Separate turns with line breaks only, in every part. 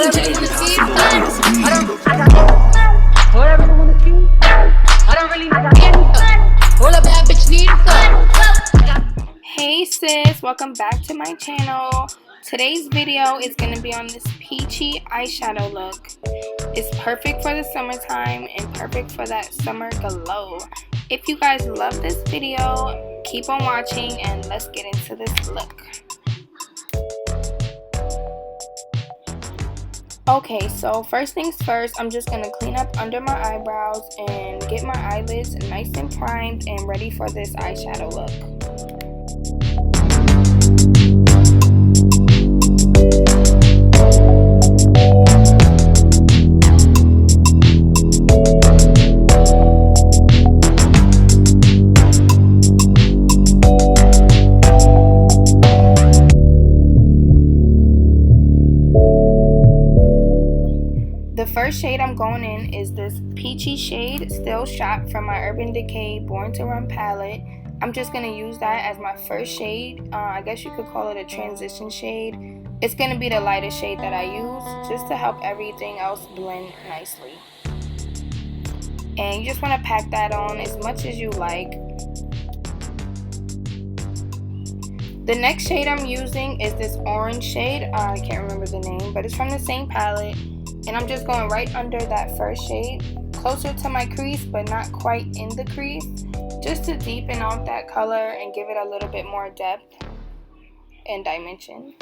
Whatever you wanna see,
Whatever you wanna see. I don't really need all a bad bitch needs.
Hey sis, welcome back to my channel. Today's video is going to be on this peachy eyeshadow look. It's perfect for the summertime and perfect for that summer glow. If you guys love this video, keep on watching and let's get into this look. Okay, so first things first, I'm just going to clean up under my eyebrows and get my eyelids nice and primed and ready for this eyeshadow look. The first shade I'm going in is this peachy shade, Still Shot, from my Urban Decay Born to Run palette. I'm just going to use that as my first shade. I guess you could call it a transition shade. It's going to be the lightest shade that I use just to help everything else blend nicely. And you just want to pack that on as much as you like. The next shade I'm using is this orange shade. I can't remember the name, but it's from the same palette. And I'm just going right under that first shade, closer to my crease, but not quite in the crease, just to deepen out that color and give it a little bit more depth and dimension.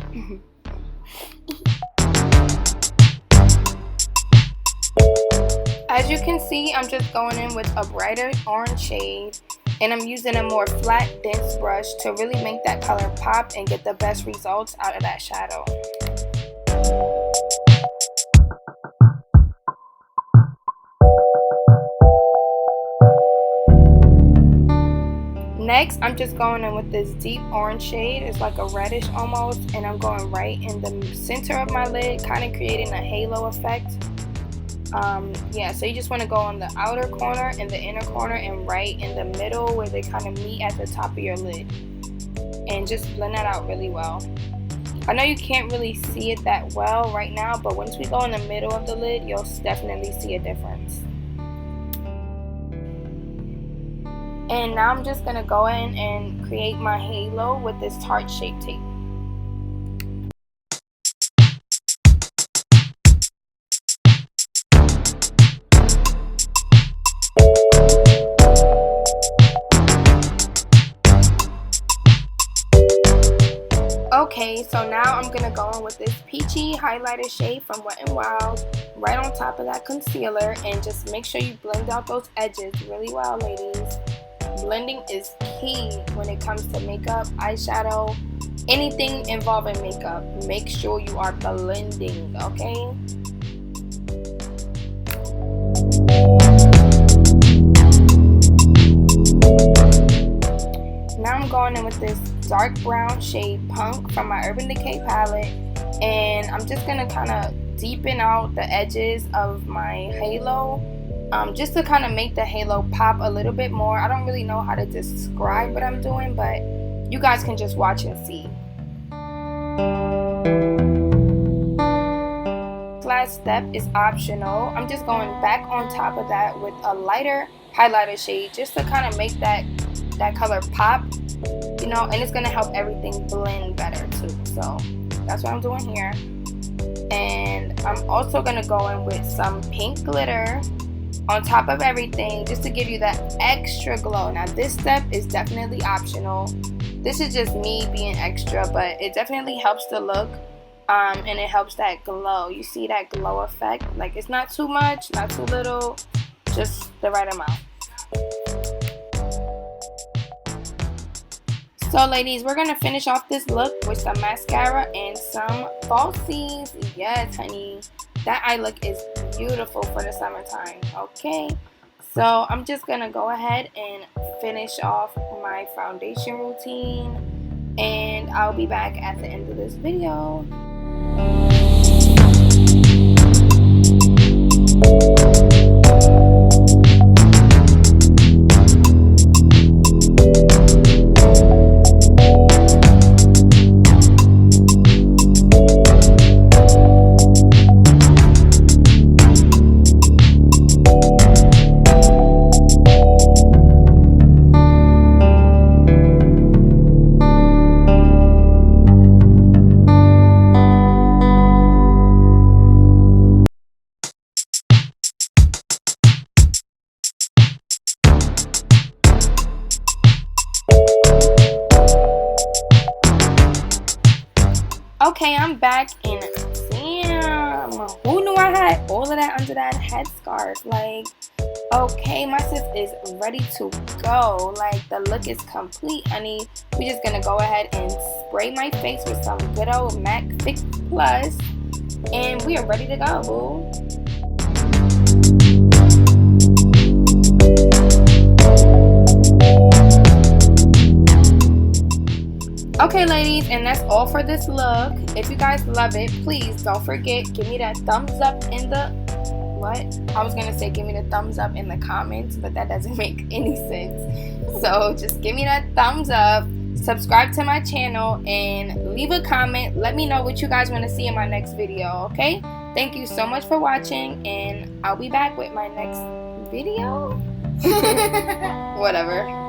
As you can see, I'm just going in with a brighter orange shade, and I'm using a more flat, dense brush to really make that color pop and get the best results out of that shadow. Next, I'm just going in with this deep orange shade. It's like a reddish almost, and I'm going right in the center of my lid, kind of creating a halo effect. So you just want to go on the outer corner and the inner corner and right in the middle where they kind of meet at the top of your lid. And just blend that out really well. I know you can't really see it that well right now, but once we go in the middle of the lid, you'll definitely see a difference. And now I'm just going to go in and create my halo with this Tarte Shape Tape. Okay, so now I'm going to go in with this peachy highlighter shade from Wet n Wild right on top of that concealer, and just make sure you blend out those edges really well, ladies. Blending is key when it comes to makeup, eyeshadow, anything involving makeup. Make sure you are blending, okay? Now I'm going in with this dark brown shade Punk from my Urban Decay palette, and I'm just going to kind of deepen out the edges of my halo. Just to kind of make the halo pop a little bit more. I don't really know how to describe what I'm doing, but you guys can just watch and see. Last step is optional. I'm just going back on top of that with a lighter highlighter shade just to kind of make that color pop, you know, and it's going to help everything blend better too. So that's what I'm doing here. And I'm also going to go in with some pink glitter on top of everything just to give you that extra glow. Now this step is definitely optional. This is just me being extra, but it definitely helps the look, and it helps that glow. You see that glow effect? Like, it's not too much, not too little, just the right amount. So ladies, we're gonna finish off this look with some mascara and some falsies. Yes, honey. That eye look is beautiful for the summertime, okay? So I'm just going to go ahead and finish off my foundation routine, and I'll be back at the end of this video. Okay, I'm back, and damn, who knew I had all of that under that headscarf? Like, okay, my sis is ready to go. Like, the look is complete, honey. We just gonna go ahead and spray my face with some good old MAC Fix Plus, and we are ready to go, boo. Okay, ladies, and that's all for this look. If you guys love it, please don't forget, give me that thumbs up in the I was gonna say give me the thumbs up in the comments, but that doesn't make any sense. So just give me that thumbs up, subscribe to my channel, and leave a comment. Let me know what you guys want to see in my next video, okay? Thank you so much for watching, and I'll be back with my next video. Whatever.